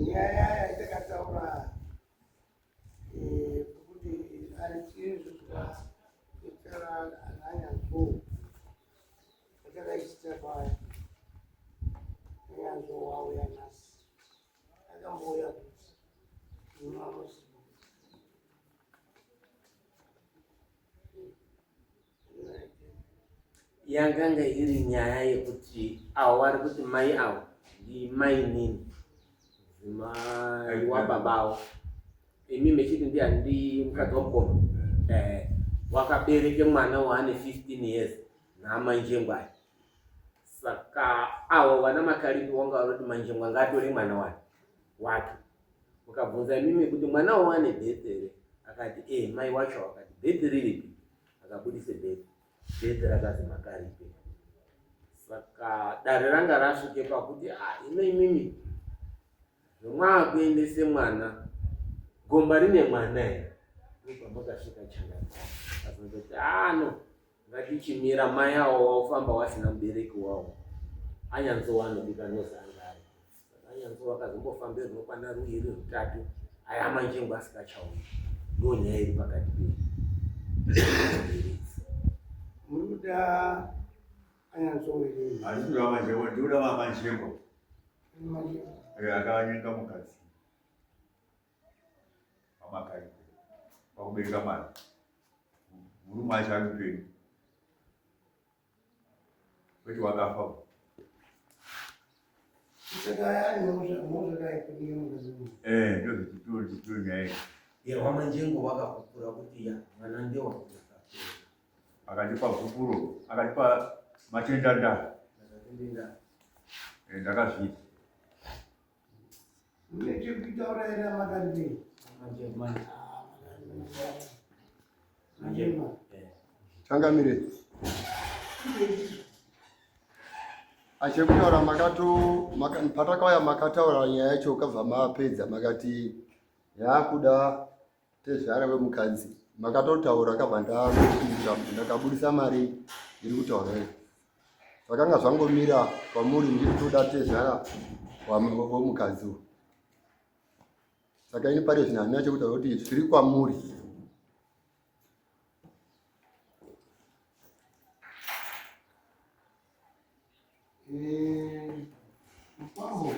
nyaya itakataura kuti arichizvizwa kutara anyanzo atakaisita paya anyanzo wauya nhasi akambouya kuti unoanosi yanganga iri nyaya yekuti avo vari kuti mai avo ndi mai nini mai wababavo imi mechiti ndi mukadzi wamukoma wakabereke mwana waane 15 years namanjengwai. Saka avo vana makariki wanga varoti manjengwa ngatore mwana wake. Mukabvunza imimi kuti mwana waane bhedhi here, akati mai wacho akati bhedhi riripi, akabudise bhedhi rakazi makaripe. Saka dare ranga rasvike pakuti ino imimi zvomwaakuendese mwana gomba rine mwana here, ndopamukasvika changani azondoti no ngatichimira mai avo waufamba wasina mubereki wavo anyanzowanodika nozangari. Saka anyanzo akazombofambe rinokwana ruviri rutatu aya manjengo asikachauyi. Ndo nyaya iri pakati muruda anyanzo iri azvinoda manjengo ndoda mamanjengo akavanyenga mukadzi amakari pakubereka mwana murume acho ari upenyu kwete wakafa. Ndozvitoro nyaya wamanjengo wakakukura kuti mwana ndewakuaa akatipa vhupuro akatipa matendanda ndakazviita nechekutaura ere makaripe changamire achekutaura patakauya makataura nyaya yacho ukabva mapedza makati yakuda tezvara wemukadzi makatotaura kabva ndakabudisa mari iri kutaura zvakanga zvangomira kwamuri ndiri kutoda tezvara wemukadzi. Saka ini pari zvino handina chekutaura kuti zviri kwamuri. Mupambo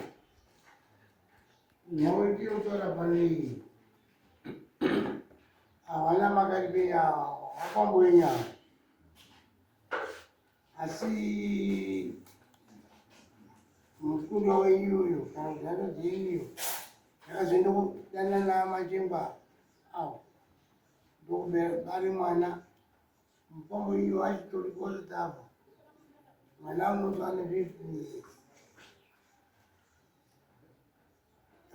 nyawe ndinotaura pane havana makaripe yawo wakamboenyawo asi mufundo wenyuyo kana nhano dzenyuyo yakazoenda kudanana majengwa awo ndokubari mwana mupambo iyo achitori kositava mwana unotwane 15 years.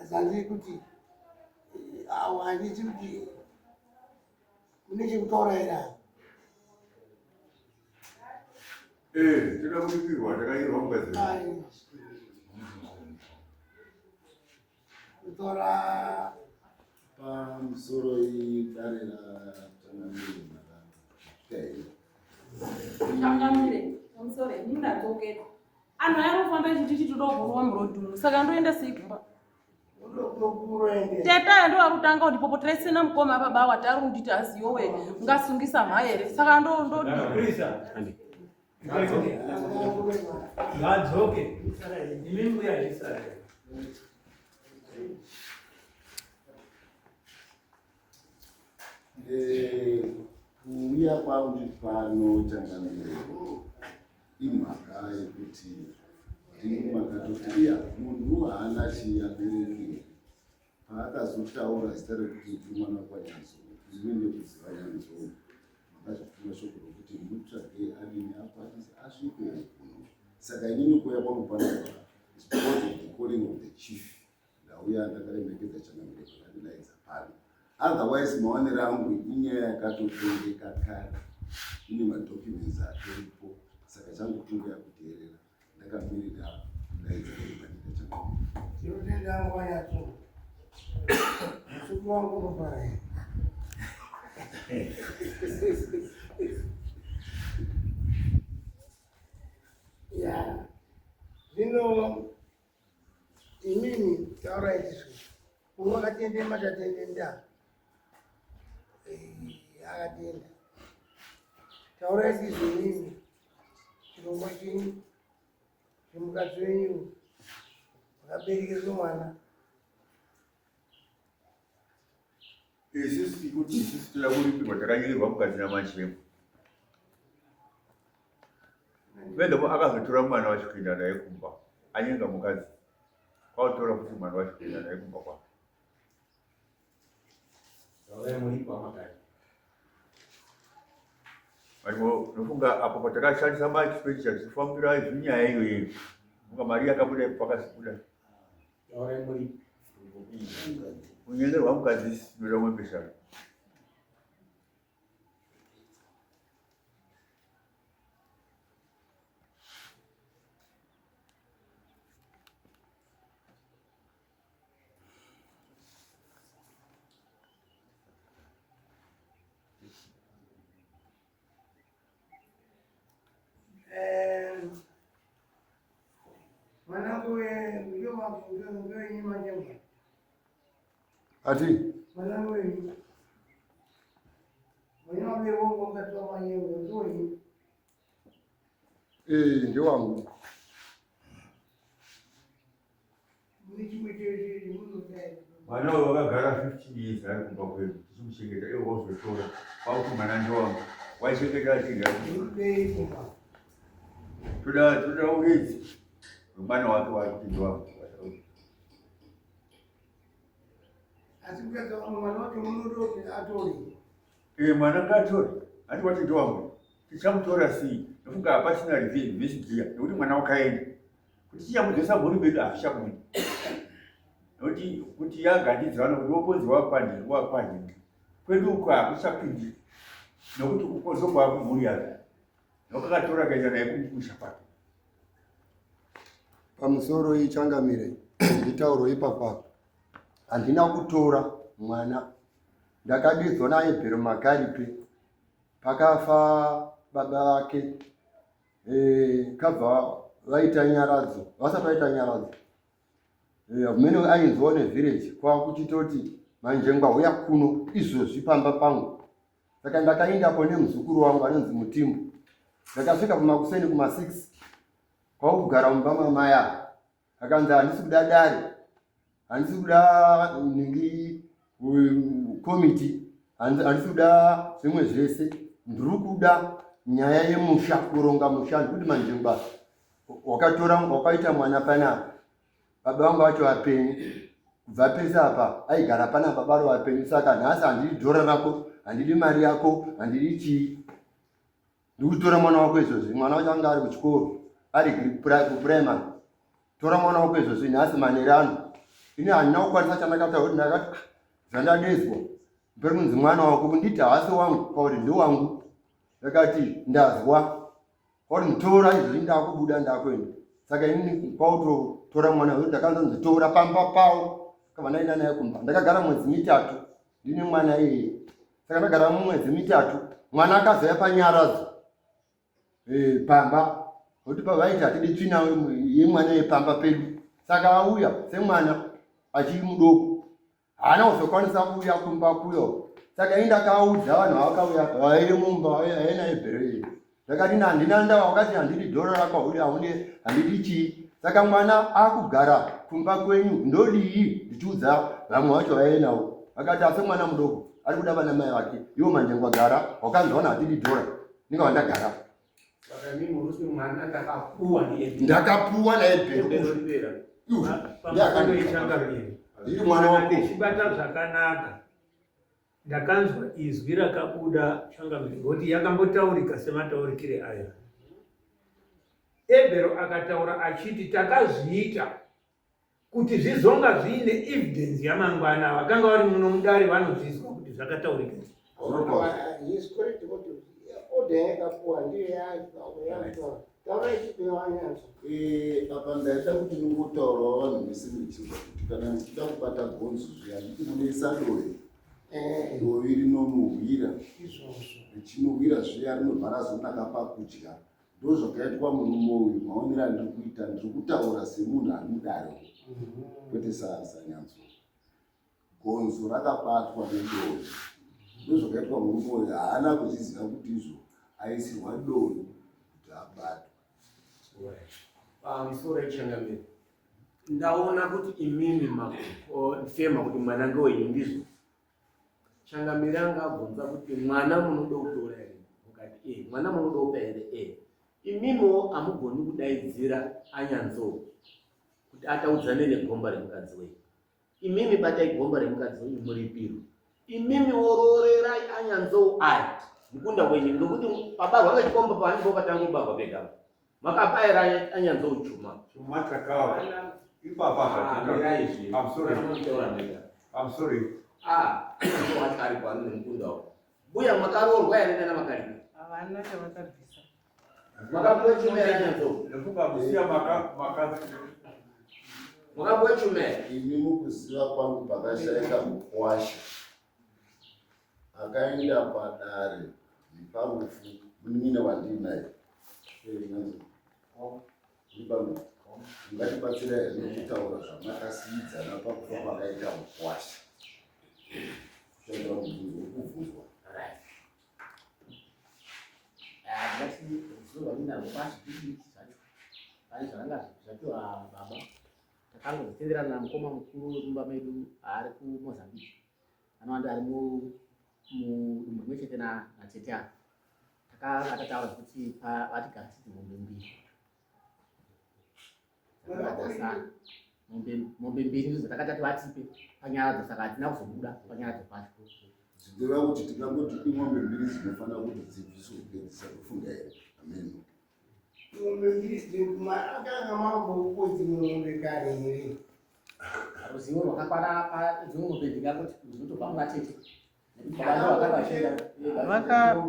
Asanzi kuti awo handiti kuti mune chekutaura here toda kuripirwa takairwa mukadzi kutora pamusoro idare changamire pamusoro ndinadzokera anhu ayarofamba ichiti chitodogorwa murodhunu saka ndoenda sigumba teta ndo akutanga kuti popo tresina mukoma baba wati ari kunditi aziyowe ungasungisa mha here saka ngadzoke imimi uyazvisara kuuya kwangu pano changamire imhaka yekuti ndirimakatoti iya munhu haana chiabereki paakazotaura zita rekuti ndimwana kwanyanzo zvimene kuziva nyanzo makazvituma shoko rokuti mutsvage adini akwanise asvike kuno. Saka inini kuuya kwangu panoa because of the calling of the chief ndauya ndakaremekeza changamire pakandidaidza pano. Otherwise maonero angu inyaya yakatotengeka kare, ine madocuments atoripo, saka changu kungoya kuteerera ndakamirira kudaidza pandika changu. Tinotenda hangu wanyacho musuku wangu unopara ya zvino imini Alright. Wakatende matatende nda. Akatenda. Alright is nini? Chirongwa chini. Chimukadzi wenyu. Wakaberekerwa mwana. Isisi kuti isisi toda kuripirwa takanyengerwa mukadzi namachirembo. Vendomo akazotora mwana wacho kuenda naye kumba. Anyenga mukadzi. Kwautora kuti mwana wacho kuenda naye kumba kwake. Marimo nofunga apo patakashandisa maexpenditure tichifambira zvinyaya iyoyo. Munga mari yakabuda pakasikuda. Kunyengerwa mukadzi ndoda mwembesha. Mwanangu wewe ni majemba. Ati Mwanangu wewe. Mwanangu wewe wongo katoa majemba nzuri. ndio wangu. Mwana wayo wakagara 15 years ari kumba kwedu. Tichimuchengeta iwo wazotora. Kwauti mwana ndiwangu. Waichengeta achiri. Toda uridzi. Mwana wake wakuti ndiwangu. Asikukadza mwana wake munodoke atori. Mwana ngatori. Ati wati ndiwangu. Tichamutora sei? Nofunga hapachina revhesidziya. Nekuti mwana wakaenda. Kuti tichamudzesa mhuri medu hazvichabuda. Noti kuti yagandidzana kuti woponzi wakwani kwedu uko hakuchapindi nokuti kukozo kwako mhuri yake nokakatora kaenda naye kumusha kwake. Pamusoro ichangamire nditauro ipapa handina kutora mwana. Ndakadidzwa naye Bhero Makaripe pakafa baba vake. Kabva vaita nyaradzo, vasati vaita nyaradzo. Mene ainzwa nevillage kwakuchitoti manjengwa uya kuno izvozvi pamba pangu. Saka ndakaendapo nemuzukuru wangu anonzi Mutimbo. Ndakasvika kumakuseni kuma6 kwakugara mumba mamaya. Akanzi handisi kuda dare, handisi kuda ningi komiti, handisi kuda zvimwe zvese. Ndiri kuda nyaya yemusha, kuronga musha, ndikuti manjengwa wakaita mwana panapa. Baba vangu vacho vapenyu. Kubva pese apa aigara pana baba ro vapenyu. Saka nhasi handidi dhora rako, handidi mari yako, handidi chii. Ndikutora mwana wako izvozvi. Mwana wacho anga ari kuchikoro, ari kuprimary. Tora mwana wako izvozvi nhasi manere ano. Ini handina kukwanisa chandakataura kuti ndakati zvandadedzwa. Mberi kunzi mwana wako kunditi haasi wangu, kwauri ndewangu. Ndakati ndazwa. Kwauri mutora izvozvi ndakubuda ndakwenda. Saka inini kwautotora mwana wedu ndakanzonzi tora pamba pawo. Kava ndaenda naye kumba. Ndakagara mwedzi mitatu ndine mwana iyeye. Saka ndagara mwedzi mitatu mwana akazouya panyaradzo. Pamba. Kuti pavaiti hatidi tsvina yemwana yepamba pedu. Saka auya semwana achiri mudoko. Haana kuzokwanisa kuuya kumba kuyo. Saka ini ndakaudza vanhu vakauya vaire mumba aina eBhero. Ndakati handina ndawa, wakati handidi dhora rako, handidi chii. Saka mwana akugara kumba kwenyu ndodii ndichiudza vamwe vacho vaye nawo. Vakati asi mwana mudoko ari kuda vana mai vake. Iwo manjengwa gara, wakanzwaona hatidi dhora. Ndinga ndagara. Saka mimi murusi mwana ndakapuwa ndiye. Ndakapuwa naye Bhero. Ndiri mwana wako. Ndichibata zvakanaka. Ndakanzwa izwi rakabuda Changamire ngoti yakambotaurika semataurikire aya. Bhero akataura achiti takazviita kuti zvizonga zviine evidence yamangwana. Vakanga vari muno mudare vanozvizwa kuti zvakataurika. Yes, correct. Order yakapuwa ndiyo yakutora. Taura ichipewa nyanza. Apa ndaida kuti ndingotaurawo vanhu vese muchingwa kuti kana ndichida kubata gonzo zviya ndikumunesa dore. Dove rinonuhwira. Richinohwira zviya rinobva razonaka pakudya. Ndozvakaitwa murume uyu maonero andiri kuita. Ndiri kutaura semunhu ari mudare. kwete sanyanzo. Gonzo rakabatwa nedoni. Ndozvakaitwa murume haana kuzviziva kuti izvo aisirwa doni kuti abatwe. Pamusoro echangamiro ndaona kuti imimi fema kuti mwana ngewenyu ndizvo. Changamiro angabvunza kuti mwana munoda kutora here, mukati mwana munoda kupa here. Imimo hamugoni kudaidzira anyanzo kuti ataudzane negomba remukadzi wenyu. Imimi batai gomba remukadzi wenyu muripiro. Imimi ororera anyanzo aya mukunda wenyu ndokuti pabarwa nechikomba paanipo patangobarwa pega. Makabayira anyanzo uchuma. Chuma chakawa. Ipapa izvi. I'm sorry. What ari kwanu nemukunda wako. Buya makarorwa here nana makarika. Havana chavakabvisa. Makapuwa chumera anyanzo. Ndafunga kusiya makazi. Makapuwa chumera. Ini mukuziva kwangu pakashaika mukwasha. Akaenda padare parufu munimina wandinaye. Ngatibatsira here nekutaura zvamakasiyidzana pakufa kwakaita mukwasha. Zvaida kubvunzwa. Takangozvitenderana namukoma mukuru wemumba medu ari kuMozambique. Anowanda ari mudumbu rimwe chete natete ake. Akataura kuti vatigara titi mombe mbiri. Mombe mbiri ndidzo takatati vatipe panyara saka hatina kuzobuda panyara dzopashi. Zvinoreva kuti tingangoti imombe mbiri dzinofanira kuti dzibviswe dzisakufunga here. Amen. Ng'ombe mbiri akanga mambo dzimwe kare here. Ruzivo rwakakwana padzimwe mombe ndingangoti dzinotobva muna tete.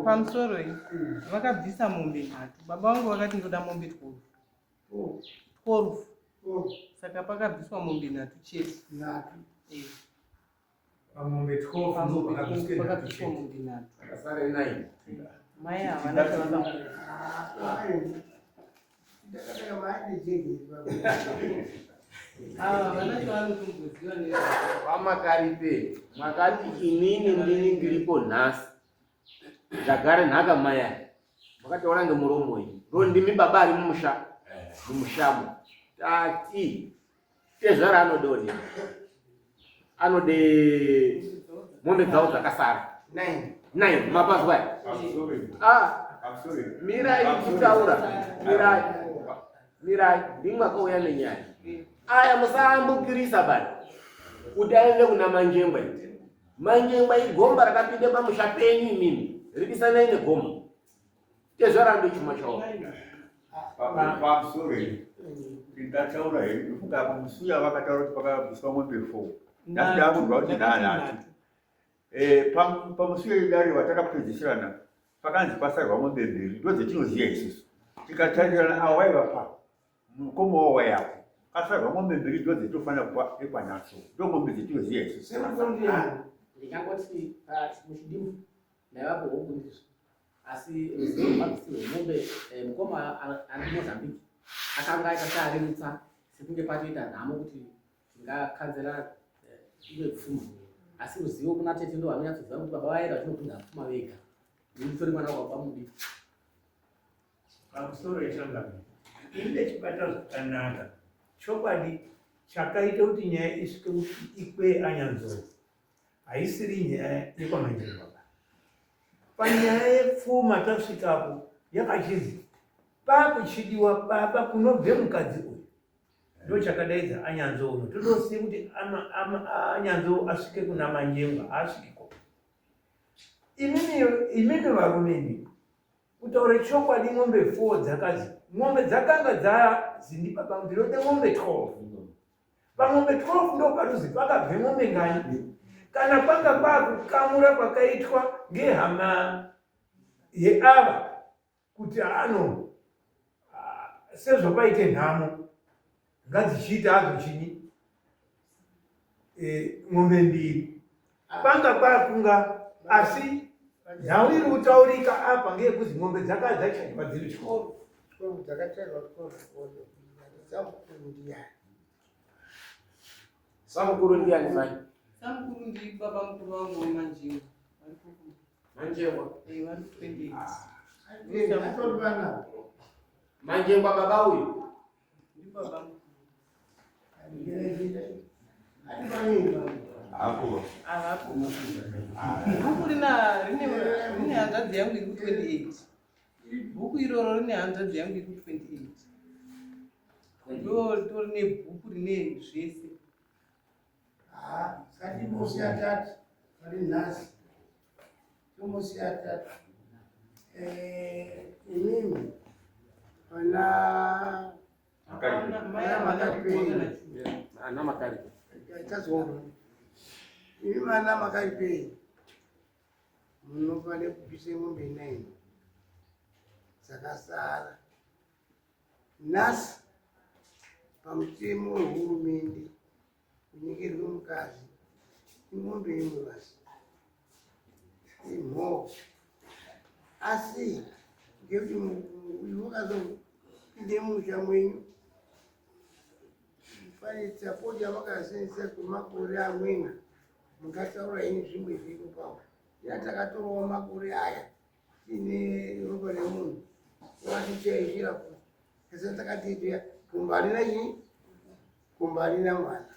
Pamusoro iyi vakabvisa mombe 3. Baba vangu vakati ndoda mombe 12. Saka pakabviswa mombe 3 chete. Pamombe 12 Pakabviswa mombe 3. Akasare 9. Mai havana chavaka. Havana chavanotomboziva nezvo. Pamakaripe makati inini ndini ndiripo nhasi ndagare nhaka maya makataura ngemuromo uyu ndimi baba ari mumushamo tati tezvara anode mombe dzawo dzakasara 9 mapazwa. I'm sorry. Mirai tichitaura mirai ndimwakauya nenyaya aya musambukirisa bani kuti aende kuna manjengwa igomba rakapinde pamusha penyu imimi ribisanai negomba tezvarando chuma chawo. I'm sorry. Ndataura here ndofunga pamusuya vakataura kuti pakabviswa mombe 4. Ndasida kunzwa kuti ndanhatu. Pamusuya idare watakapedzisirana pakanzi pasarwa mombe 2 ndodzetinoziya isusu. Tikatarirana awaiva pa mukoma wawa yako asarwa mombe 2 ndodzetinofanira kupa ekwanatso ndomombe dzetinoziya isusu. Ndingangoti muchidimbu naivapo huku ndizvo. Asi ruzivo rwabvisirwe mombe mukoma ari kuMozambique akanga aita searemutsa sekunge patoita nhamo kuti tingakanzera iwe pfuma. Asi ruzivo kuna tete ndo vanonyatsoziva kuti baba vaenda vatinobvunza pfuma vega. Nditori mwana wabva mudiki. Pamusoro echangamiro inde chibata zvakanaka. Chokwadi chakaita kuti nyaya isvike kuti ikwe anyanzo haisiri nyaya yekwamanjengwa. Panyaya yepfuma tasvikapo yakachizi pakuchidiwa baba kunobve mukadzi uyu ndochakadaidza anyanzo uno todosiye kuti anyanzo asvike kuna manjengwa asvikiko. Imimi varumeni kutaura chokwadi mombe 4 dzakazi mombe dzakanga dzazindi baba ndinode mombe 12. Pamombe 12 ndo paruzi pakabve mombe ngani kana panga pakukamura kwakaitwa ngehama yeava kuti ano sezvo paite nhamo ngadzichiita hadzo chini mombe 2 panga pakunga asi nhau iri kutaurika apa ngeyekuzi mombe dzakadzachaiwa dziri 12. Samukuru ndiani mai? Samukuru ndi baba mkuru wangu wemanjinga. Manjengwa. Vari 28. Atolibana. Manjengwa baba huyu. Ndi baba mkuru. Hapo. Avapo. Bhuku rine hanzvadzi yangu iri ku28. Bhuku iroro rine hanzvadzi yangu iri ku28. Torine bhuku rine zvese. Skatibosiya tatu vari nhasi tomosiya tatu inini vana Ana makari. tazomba ini vana makaripei munofanira kupise mombe 9 dzakasara nhasi pamutemo wehurumende kunyengerwe mukazi imombe imwe basi imhoo asi ngekuti uyu wakazopinde musha mwenyu pane sapoti yavakasenzesa kwemakore amweni mungataura ini zvimwe zviri pavo yatakatorawo makore aya ine ropa remunhu watichaishira ku esa takatitoya kumba harina chii kumba harina mwana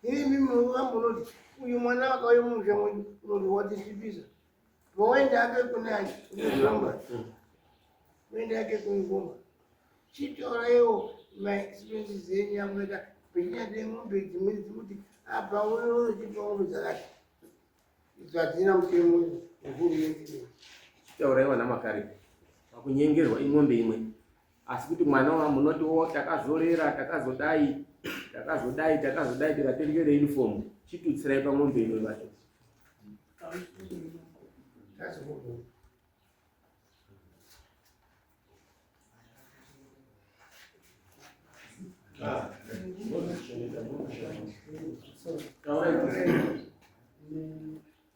ini mimi vambonoti uyu mwana wakauya musha mwenyu unoti watisvipisa pawaenda yake kunani unoramba uenda yake kuingomba chitorawo maexpenses enyu yamunoita pechinyade mombe dzimweni dzekuti apa unochipa mombe dzakati idzo hadzina mutemo wehurumende. Chitauraiwa namakari. Pakunyengerwa imombe imwe. Asi kuti mwana wa munoti takazorera takazodai tikatengerera uniform chitutsirai pamombe imwe vacho.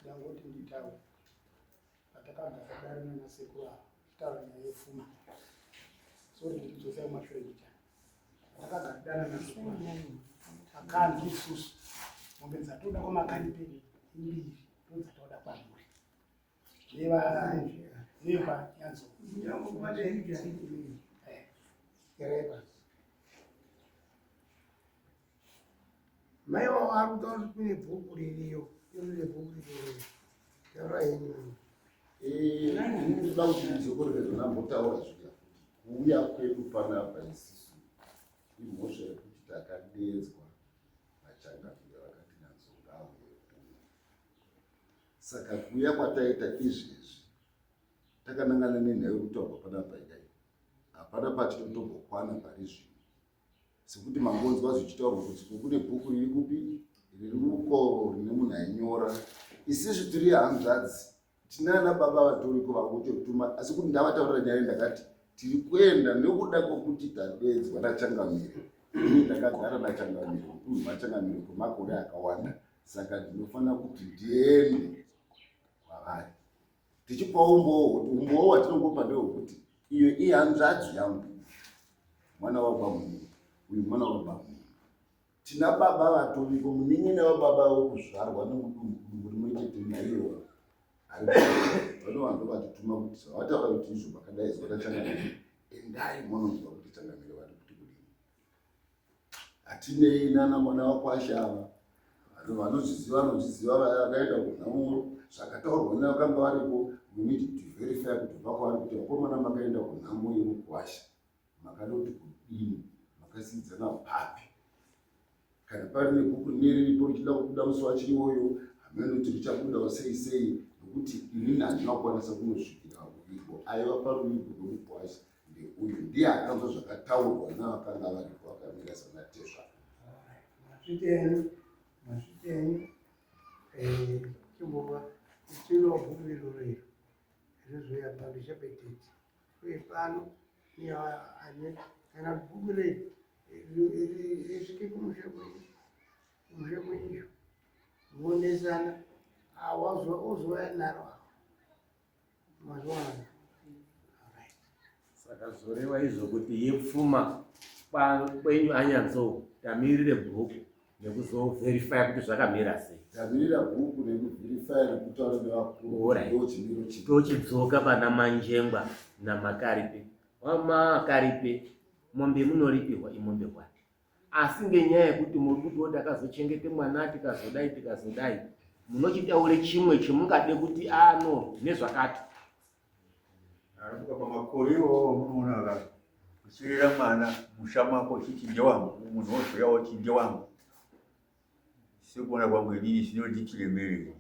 Ndangoti nditaura patakabva padarina nasekuru ava taura nyaya yepfuma sori ndidzosa kumashure kucha takagardana nasekuru akandi isusu mombe dzatoda kwamakani peni imbiri ndodzatoda kwamuri neva nyanzo kereva mai wavo ari kutaura kuti kune bhuku ririyo irine bhuku ririyo taura yenyu ndinoda kuti ndizokorokezva nambotaura zvika kuuya kwedu panapa isisu imhosva yekuti takadedzwa vachangamira vakati nanzongauye saka kuuya kwataita izvezvi takanangana nenhau yekutaurwa panapa idai hapana patinotombokwana pari zvino sekuti mangonzwa zvichitaurwa kuti kune bhuku riri kupi riri uko rine munhu ainyora isisu tiri hanzvadzi tinana baba vatoriko vakutotuma asi kuti ndavataurira nyaya ndakati tiri kuenda nekuda kwokuti tadedzwa nachangamire ini ndakagara nachangamire uyu machangamire kwemakore akawanda saka ndinofanira kuti ndiende kwavari tichipawo umbowo watinongopa ndewekuti iyo ihanzvadzi yangu mwana wabamuni uyu mwana wabamuni tina baba vatoriko munin'ina wababa wekuzvarwa nemudumbu rimwe chete naiyewa vanovange vatituma kuti savataura kuti izvo vakadaidzwa tachangamire endai munonzwa kuti changamire vari kuti kudini hatinei nana mwana wakwashava vanozviziva vakaenda kunhamuro zvakataurwa nevakanga varipo uniti verify kuti vakwavari kuti vakomana makaenda kunhamo yemukwasha makanoti kudini makasidzana papi kana pari nebhuku neriripo richida kubuda musi wachiiwoyo hamenoti richabudawo sei sei nokuti inini handina kukwanisa kunosvikira ruibo aiva paruibo rwomukwasha ndeuyu ndiye akanzwa zvakataurwa navakanga varipo vakamira sanatezva masvitenyu chimbova ichinowa bhuku iroro iro rizoya pandishapetete uye pano kana bhuku rei risvike kumusha kwenyizvo muonesana ozova naro mazuva ano. Saka zoreva izvo kuti yepfuma kwenyu anyanzo tamirire bhuku nekuzoverifya kuti zvakamira sei. Tavirira bhuku nekuvhirifya nekutaura nevakuru ndochimiro chino. Tochidzoka pana Manjengwa naMakaripe. Makaripe mombe munoripirwa imombe kwake. Asi ngenyaya yekuti muri kuti akazochengete mwana tikazodai munochitaure chimwe chimungade kuti no nezvakati. Arabuka pamakore iwowo munoona kuchirera mwana musha mako chichi ndewangu, munhu wozoyawo chi ndewangu. Sekuona kwangu inini zvinondichiremerera.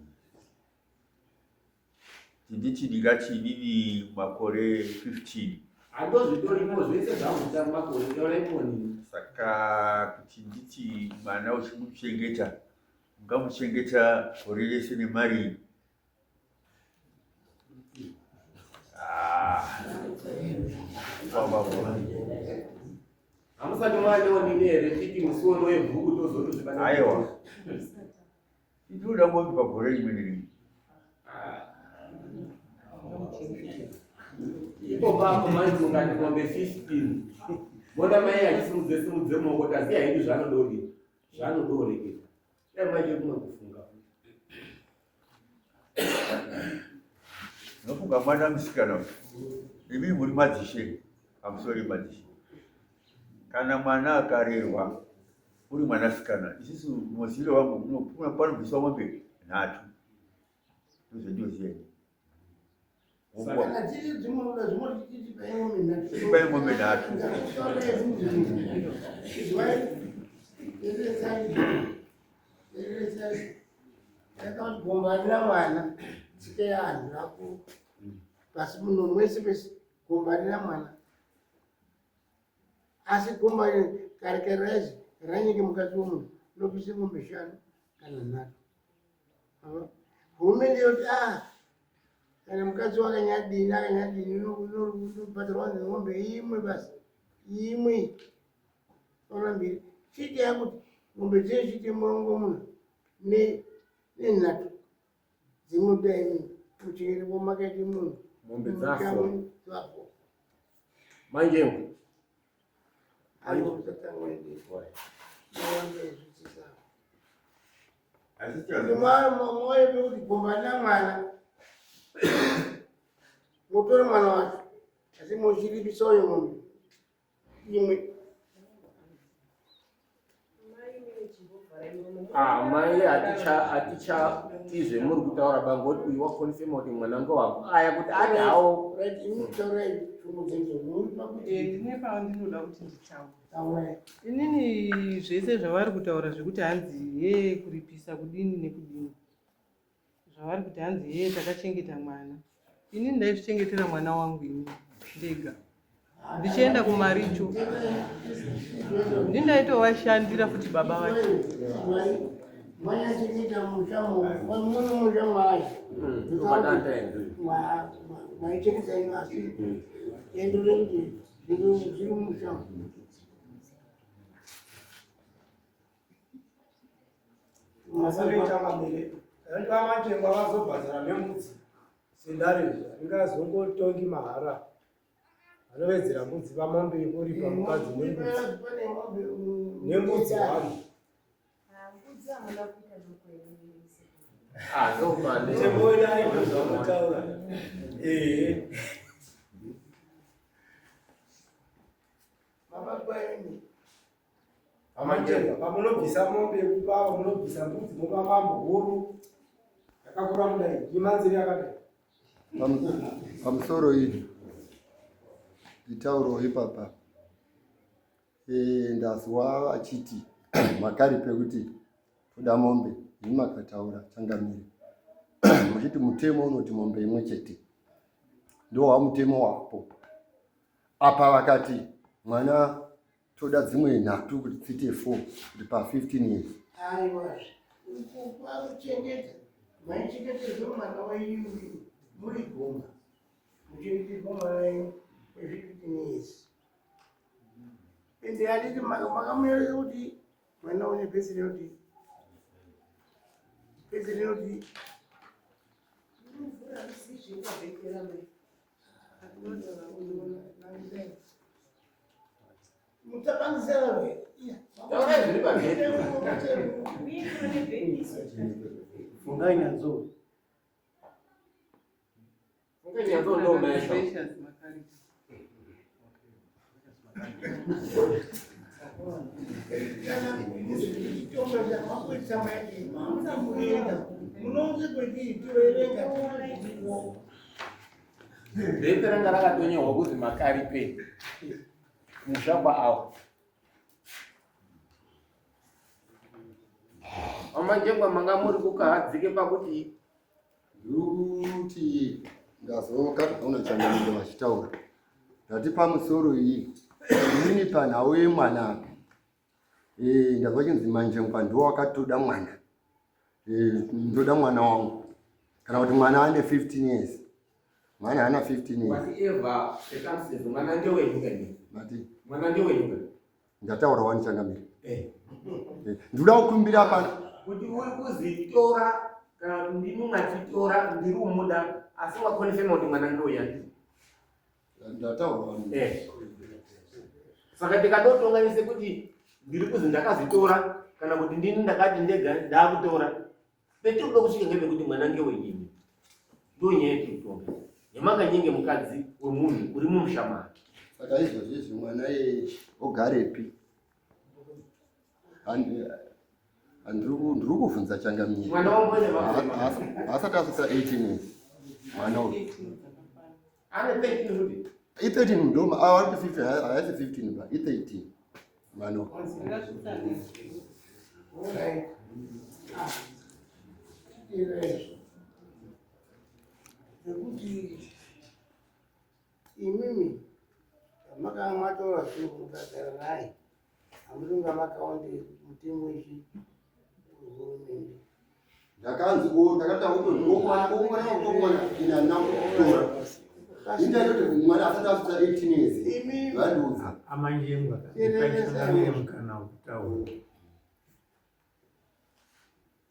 Tindichidinga chinini makore 15. Handozvitoripo zvese zvamuta makore ndorepo nini. Saka kuti nditi mwana uchimuchengeta, ungamuchengeta gore rese nemari. Hamusati mwaneonini here titi musuwo webhuku tozotozvipanana. Aiwa. Ndinoda mombe pagore rimwe nerimwe. Ipo papo manzi ungati mombe 15. Bona mai achisimudze maoko taziya hedu zvaanodoreketa. Dai manje kumwe kufunga. Nofunga mwana musikana. Imi muri madzishe. Amusori madzishe. Kana mwana akarerwa uri mwanasikana, isusu muziro wangu unobviswa mombe 3. Ndozvendoziya. Saka tiri dzimoda dzimoti paimwe 3. Paimwe 3. Gombanira mwana tsike yanhu rako pasi munhu mwese pese gombanira mwana asi gombanira karikarazi ranyike mukati womunhu nopise mombe 5 kana 3. Hurumende yoti kana mukadzi akanyadini unobatirwa nemombe imwe basi imwe ona 2 chiti yakuti mombe dzeshe chiti murongomuna ne3 dzimudai kuchengeta makaiti munhu mombe dzafo Manjengwa moyo pekuti gombana mwana mutore mwana wacho asi mochiripisa uyo mombe imwe. mai hatichaizve muri kutaura bangoti uyu wakonfirma kuti mwana wangu aya kuti ati hawo ndine paandinoda kuti nditaure. Inini zvese zvavari kutaura zvekuti hanzi kuripisa kudini nekudini, zvavari kuti hanzi takachengeta mwana. Inini ndaizvichengetera mwana wangu ini ndega ndichienda kumaricho, ndindaitowashandira futi baba vacho. Mwanyachengeta mushamo wacho maichengeta ino asi endore kuti zviri mushamo. Masarita mamele Manjengwa vazobhadhara nembudzi sendarezvo ringazongotongi mahara anovedzera mbudzi vamombe kuripa mukadzi nembudzi hwaro temoidaizvanotaura Manjengwa pamunobvisa mombe kupa munobvisa mbudzi mopa mambo huru yakakura kudai imanziri yakadai. Pamusoro ili nditauro ipapa ndazwa achiti Makaripe kuti toda mombe imakataura changamire muchiti mutemo unoti mombe imwe chete ndowa mutemo wapo. Apa vakati mwana toda dzimwe 3 kuti tsite 4 kuti pa 15 years. Aiwa kuchengeta maichengetezvo mwana wenyu muri gomba muchengetezwa mwana wenyu we15 years. Ende handiti makamuyoresa kuti mwana une bhesi rinoti mutapangisira wewe. Taona zviri pabhedhi. Fungai nazo. Fungai nazo ndo maisha. Bhedhi ranga rakatonyorwa kuzi Makaripe. Mushamba awo. Amanjengwa manga muri kukahadzike pakuti ndikuti ndazokati paunochangamira vachitaura ndati pamusoro iyi inini panhau yemwana ndazwa chinzi manjengwa ndiwo wakatoda mwana ndoda mwana wangu kana kuti mwana ane 15 years mwana haana 15 years wati Eva ekamsezo mwana ndio wenyuka ni mati mwana ndio wenyuka ndataura wanichangamira ndoda kukumbira pana kuti uri kuzitora kana kuti ndimi mwachitora ndiri umuda asi wakonefema kuti mwana ndio yani ndataura saka tikadotonganise kuti ndiri kuzi ndakazitora kana kuti ndini ndakati ndega ndakutora petikuda kusvika ngepekuti mwana nge wenyini ndo nyaya yekutonga nemakanyenge mukadzi wemunhu uri mumushamani saka izvozvizvi mwana ogarepi ndiri kuvhunza changamira mwana wangu asati asvika 18 years mwana uyu ane 13 kuti i13 mudoma ari ku 15 haasi 15 ba i13 mwana uyu nekuti imimi makanga matora zvinhu mukagara naye hamuringa makaonde mutengo ichi hurumende ndakanzi ndakataumwana inanakutora indayoti mwana asati asvika 18 years vanduza amanjengwa kaishangamire mukana wekutaura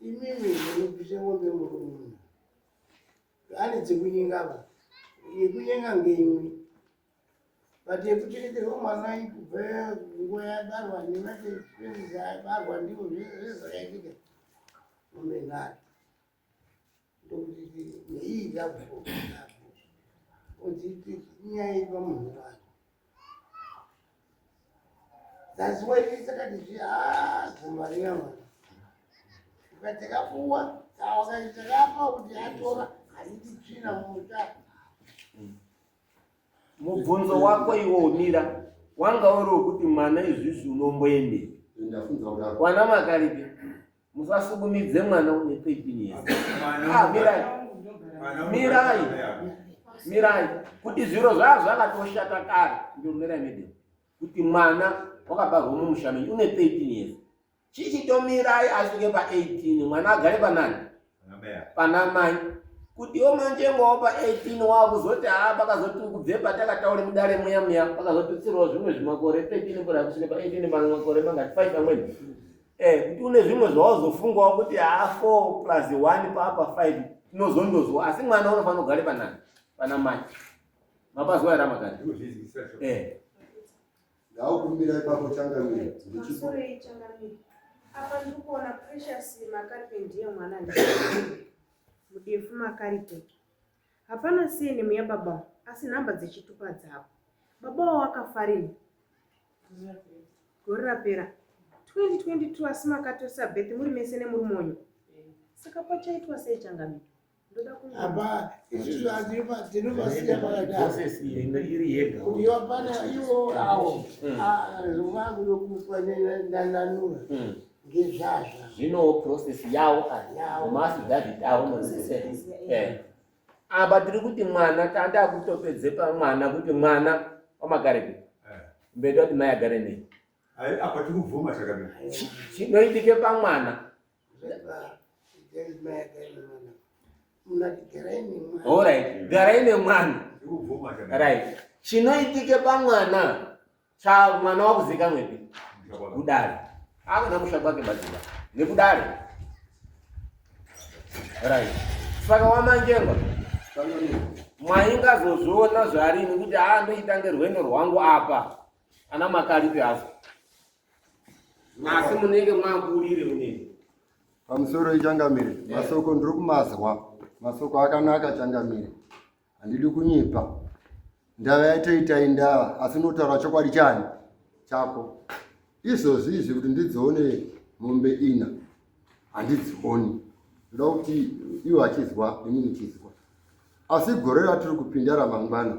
imimi munopise mombe murumuna ane dzekunyengava yekunyenga ngeimwe but yekuchengeterwa mwana kubva nguva yabarwa nematexpenses abarwa ndivo zvezvakaitika mombe nhatu ndokuti neii gabvo udziti inyaya ipa munhu wacho that's why tisakati zimariya mwana ukatekapuwa wakaitakapa kuti atora handiti tsvina mumusha mubvunzo wako iwo umira wanga uri wekuti mwana izvizvi unomboende ndafunza kudaro wana Makaripe musasukumidze mwana une 13 years mirai kuti zviro zvakatoshata kare ndomira media kuti mwana wakabarwa mumushamenyi une 13 years chichitomirai asvike pa18 mwana agare panani pana mai kuti omanjengwawo pa18 wakuzoti pakazoti kubve patakataure mudare muya pakazotutsirwa zvimwe zvimakore 13 mbura kusvika pa18 makore mangati 5 amweni kuti une zvimwe zvawazofungwawo kuti 4 plus 1 paapa 5 tinozondozwa asi mwana unofanira kugare panani pana mai mapazuva era makati ndaukumbira ipapo changamira masore changamira apa ndikuona Precious Makaripe ndiye mwana mudefu Makaripe hapana siyeni muya baba asi nhamba dzechitupa dzavo babawo wakafarini gore rapera 2022 asi makatosa bethi muri mese nemuri monyo saka pachaitwa sei changamira ndoda apa izvizvo tinobasiya iri yega kuti wapana iwo awo zvangu yokupa ndananura ngezvazva zvino process yawo masidhavid awo apa tiri kuti mwana tanda kutopedze pamwana kuti mwana waMakaripe mbeda kuti mai agare nei apa tikubvuma chakamira chinoitike pamwana alright garai nemwana right chinoitike pamwana chamwana wakuzikamwepi kudare akuna mushabu wake madziva nekudare right saka wamanjengwa mwaingazozviona zvarini kuti ndoitange rwendo rwangu apa ana makaripe hazo asi munenge mwakurire unene pamusoro ichangamire masoko ndiri kumazwa masoko akanaka changamire handidi kunyipa ndava yatoitai ndava asi notaura chokwadi chani chako izvozvi izvi kuti ndidzione mombe ina handidzioni ndoda kuti iwo achizwa imi nichizwa asi gore ratiri kupinda ramangwana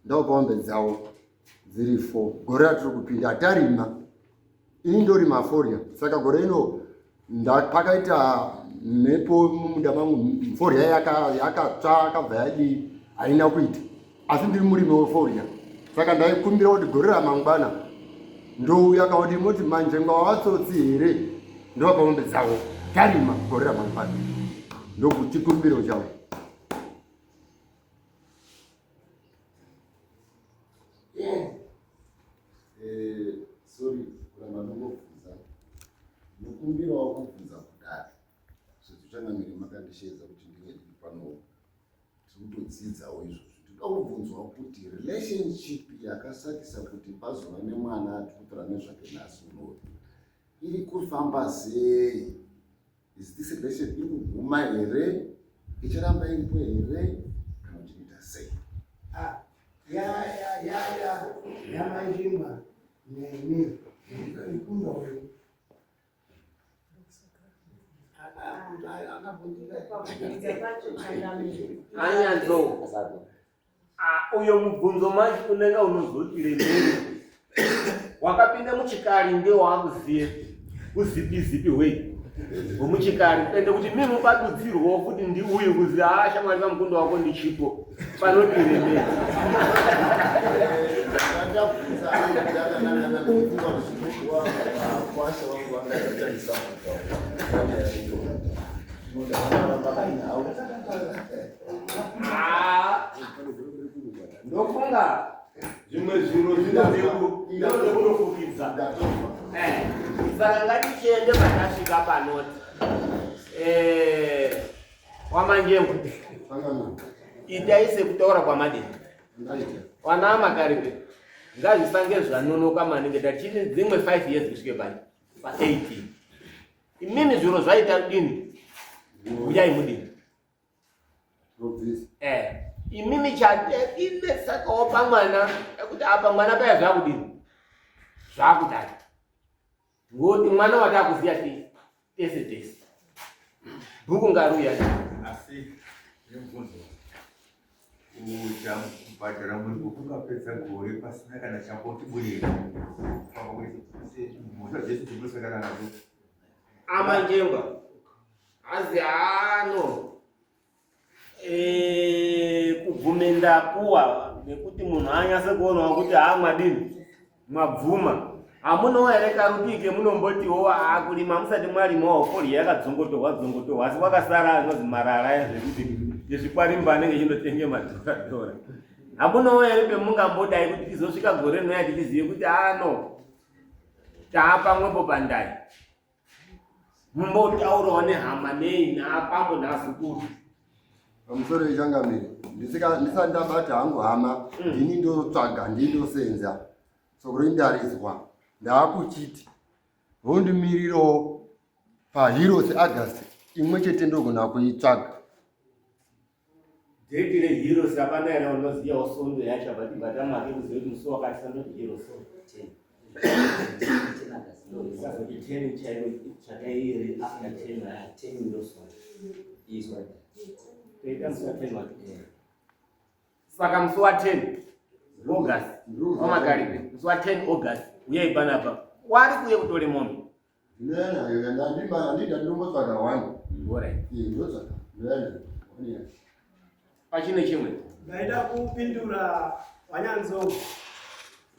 ndopambe dzawo dziri 4 gore ratiri kupinda hatarima ini ndorima forya saka gore ino pakaita mhepo mumunda mangu forya yakatsva akabva yadii haina kuita asi ndiri murimi weforya saka ndaikumbira kuti gore ramangwana ndouya kana kuti moti manjengwa watsotsi here ndopamombe dzawo tarima gore ramangwana ndokutikumbiro chavo sorry kuramba ndongobvunza mukumbiro wakubvunza kudaro zvetuchangamiri makandishedza kuti ndinge ndiri pano tiri kutodzidzawo izvozvo toda kubvunzwa kuti relationship yakasakisa kuti pazova nemwana atikutora nezvake nhasi unoyu iri kufamba sei? Is this relationship iri kuguma here icharamba iripo here kana kuchiita sei? yamanjimba nemi ikunda wewe anyanzo uyo mubvunzo macho unenge unozotire miri wakapinda muchikari ndio wakuziye kuzipi wei womuchikari ende kuti mimi mubadudzirwawo kuti ndi uyu kuzi shamwari pamukundo wako ndichipo panotiremera ndofunga zvimwe zviro zvinozekundofukidza saka ngatichiende patasvika panoti wamanjembo itai sekutaura kwamadini wana amakaripe ngazvisange zvanonoka maningi tachiti dzimwe 5 years kusvike pa 18 imini zviro zvaita kudini uyai mudini imimi chateinde sakawo pamwana ekuti apa mwana paya zvakudini zvakudai ngoti mwana watakuziya tese bhuku ngaruya asi nemubvunzo uja kubhadhara muri kukungapedza gore pasina kana chambotiburira mhosva dzese dzinosekana nadzo amanjengwa azi kubvumenda kuwa nekuti munhu anyase kuonawo kuti mwadini mwabvuma hamunowo here karupike munombotiwo kulima musati mwarimawo forya yakadzongotorwa asi kwakasara anozi marara ezvekuti yezvikwarimba anenge chindotenge madhoradhora hamunowo here pemungambodai kuti tizosvika gore rinoya tichizive kuti taapamwepo pandai mumbotaurawo nehama nei naapambo naazukuru pamusoro ichangamire ndisati ndabata hangu hama ndini ndotsvaga ndindosenza sokuri ndarizwa ndaakuchiti hondimiriro paheroes August imwe chete ndogona kuitsvaga dheti reheroes hapana here unoziyawo sondo yacho batibatamake kuzive kuti musi wakati sandoti heroes 10 chaivo chakairi after 10 ndosondo izwa saka musi wa10 August wamakaripe musi wa10 August uyai panapa wari kuye kutore mombe ndandida ndombotsvaga wangu pachine chimwe ndaida kupindura Wanyanzongo.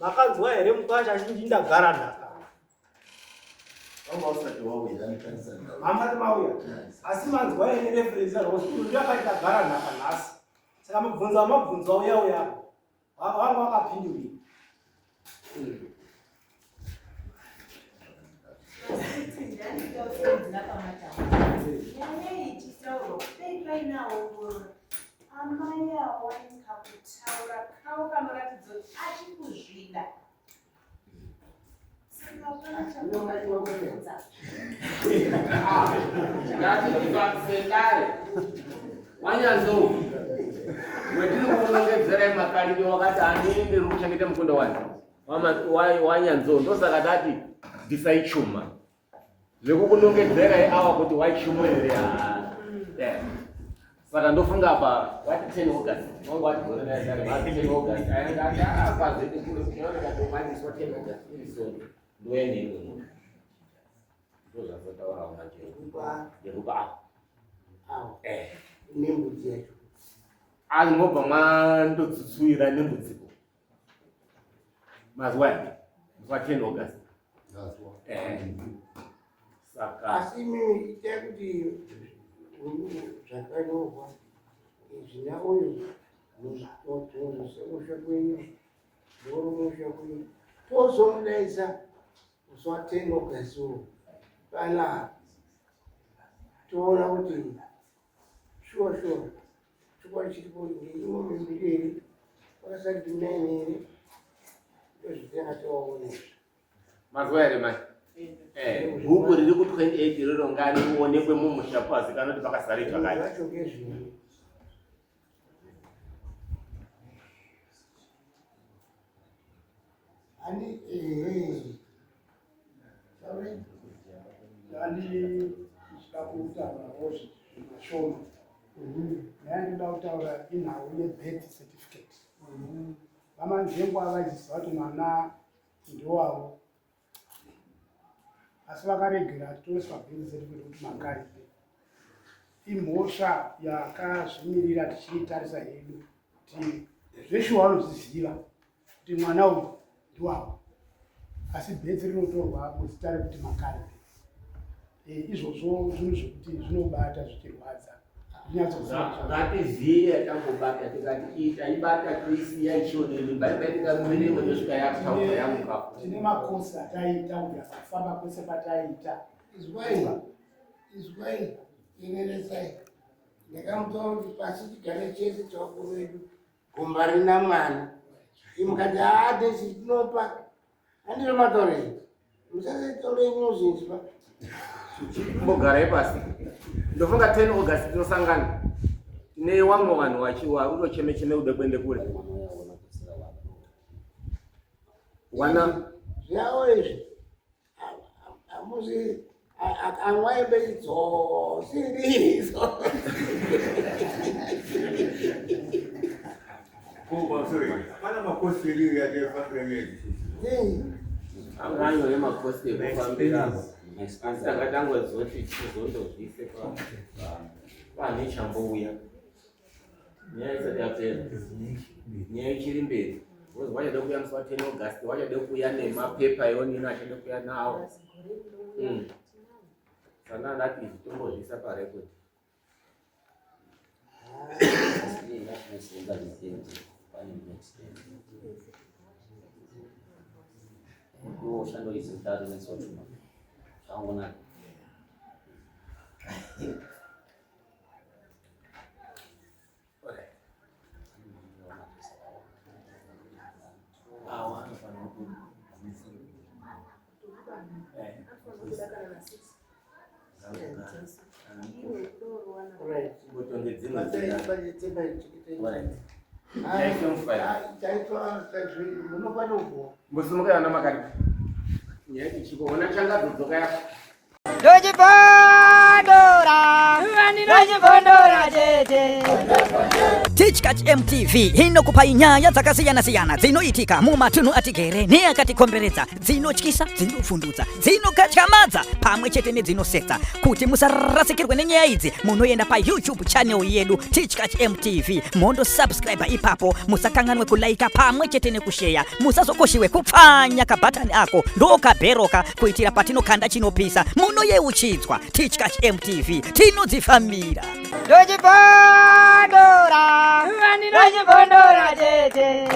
Makanzwa here mukasha achinji ndagara nhaka hamati mauya asi manzwa here referensi rosikuti ndakaita gara nhaka nhasi saka mabvunzo auya uyapo wangu wakapindurira amai awanika kutaura kawo kanoratidza kuti achikuzvida Ngativakusekare wanyanzo wetiri kunongedzera makarimi wakati handiendi kuchengeta mukondo wanyanzo ndosaka tati ndisaichuma zvekukunongedzera awa kuti waichumurire saka ndofunga pa wati 10 August wangu wati 10 August ayanga kwazeti kule kunaoneka kumaliswa 10 August ili so ndoende ndozazotaura manje yekuba nembudzi yacho angobva mwandotsutsuyira nembudziko mazuva 10 August saka asi mimi itai kuti zvakanyorwa zvina uyu musha kwenyu ndoromusha kwenyu tozomudaisa musi wa 10 August kana toona kuti shuwa chikwa chiripo ngeimwe mimbiri here pakasati 9 here ndozvitenga towaonesa mazuva here mai bhuku riri ku 28 riro ngani uonekwe mumusha pazikana kuti pakasari zvakati vacho ngezviri ani ndandida kutaurawo zvimashoma ndandida kutaura inhau yebirth certificate vamanzvengwa vachiziva kuti mwana ndowavo asi vakaregera titoiswa birth certificate kuti makaripe imhosva yakazvimirira tichiitarisa hedu kuti zveshe vanozviziva kuti mwana uyu ndiwavo asi birth rinotorwa muzita rekuti makaripe izvozvo zvinhu zvekuti zvinobata zvichirwadza ngatiziye tambobata tikati taibata toisiya ichioneni baibaitikamuine mwenosvika yakutaura yamukapo tine makosi ataita kuti kufamba kwese kwataita izwai ineresai ndakamutaura kuti pasi tigare chese chevakuru vedu gomba rina mwana imukati haadesi tinopa handiro mataurei musasaitaurei nozhinji pa mbogarai pasi ndofunga 10 August tinosangana tine wamwe vanhu wachiwa unochemecheme ude kuende kure wana zvavo izvi hamuzi amwaembeidzo sirizo pana makosi eliyo yakefanirengezi anganyore makosi ekufambirako asi tangatangozoti chizondozvise pane chambouya nyaya isati yapera nyaya ichiri mberi bcause wachada kuuya musi wa 10 August wachada kuuya nemapepa ionini achada kuuya nawo sana ndati izvi tombozvisa parekodi musimuka yana makari nyaya tichikuona changadzodzoka yako Teachcat MTV inokupa nyaya dzakasiyana-siyana dzinoitika mumatunhu atigere neakatikomberedza, dzinotyisa, dzinofundutsa, dzinokatyamadza pamwe chete nedzinosetsa. Kuti musarasikirwe nenyaya idzi, munoenda pa YouTube channel yedu Teachcat MTV, mondo subscribe ipapo, musakanganwe kulaika pamwe chete nekushare, musazokoshiwe kupfanya kabhatani ako ndokabheroka kuitira patinokanda chinopisa munoyeuchidzwa. Teachcat MTV tinodzifamira. Dojipondora, dojipondora tete.